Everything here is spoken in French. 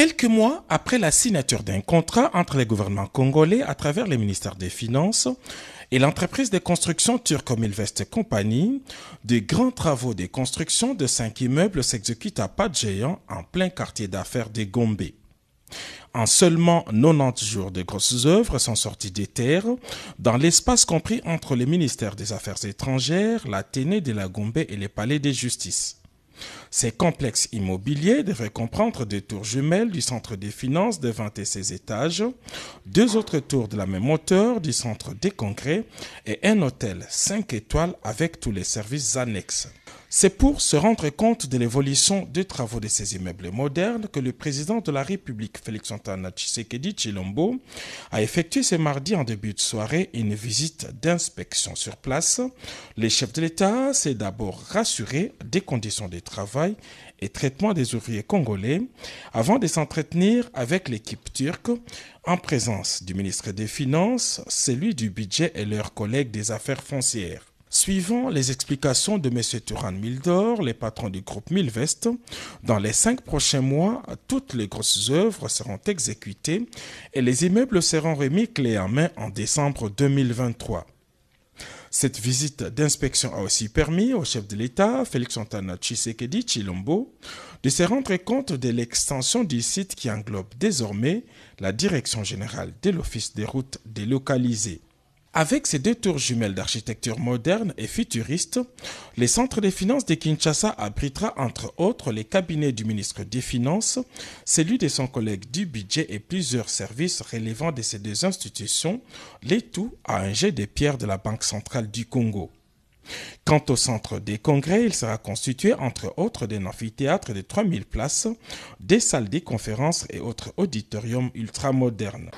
Quelques mois après la signature d'un contrat entre les gouvernements congolais à travers les ministères des Finances et l'entreprise de construction turque Milvest Company, de grands travaux de construction de 5 immeubles s'exécutent à pas de géant en plein quartier d'affaires de Gombe. En seulement 90 jours, de grosses œuvres sont sorties des terres dans l'espace compris entre le ministère des Affaires étrangères, l'Athénée de la Gombe et les palais de justice. Ces complexes immobiliers devraient comprendre deux tours jumelles du centre des finances de 26 étages, deux autres tours de la même hauteur du centre des congrès et un hôtel 5 étoiles avec tous les services annexes. C'est pour se rendre compte de l'évolution des travaux de ces immeubles modernes que le président de la République, Félix-Antoine Tshisekedi Tshilombo, a effectué ce mardi en début de soirée une visite d'inspection sur place. Le chef de l'État s'est d'abord rassuré des conditions de travail et traitement des ouvriers congolais avant de s'entretenir avec l'équipe turque en présence du ministre des Finances, celui du budget et leurs collègues des affaires foncières. Suivant les explications de M. Turan Mildor, le patron du groupe Milvest, dans les 5 prochains mois, toutes les grosses œuvres seront exécutées et les immeubles seront remis clé en main en décembre 2023. Cette visite d'inspection a aussi permis au chef de l'État, Félix-Antoine Tshisekedi Tshilombo, de se rendre compte de l'extension du site qui englobe désormais la direction générale de l'Office des routes délocalisées. Avec ces deux tours jumelles d'architecture moderne et futuriste, le centre des finances de Kinshasa abritera entre autres les cabinets du ministre des Finances, celui de son collègue du budget et plusieurs services relevant de ces deux institutions, les tout à un jet de pierre de la Banque centrale du Congo. Quant au centre des congrès, il sera constitué entre autres d'un amphithéâtre de 3000 places, des salles de conférences et autres auditoriums ultramodernes.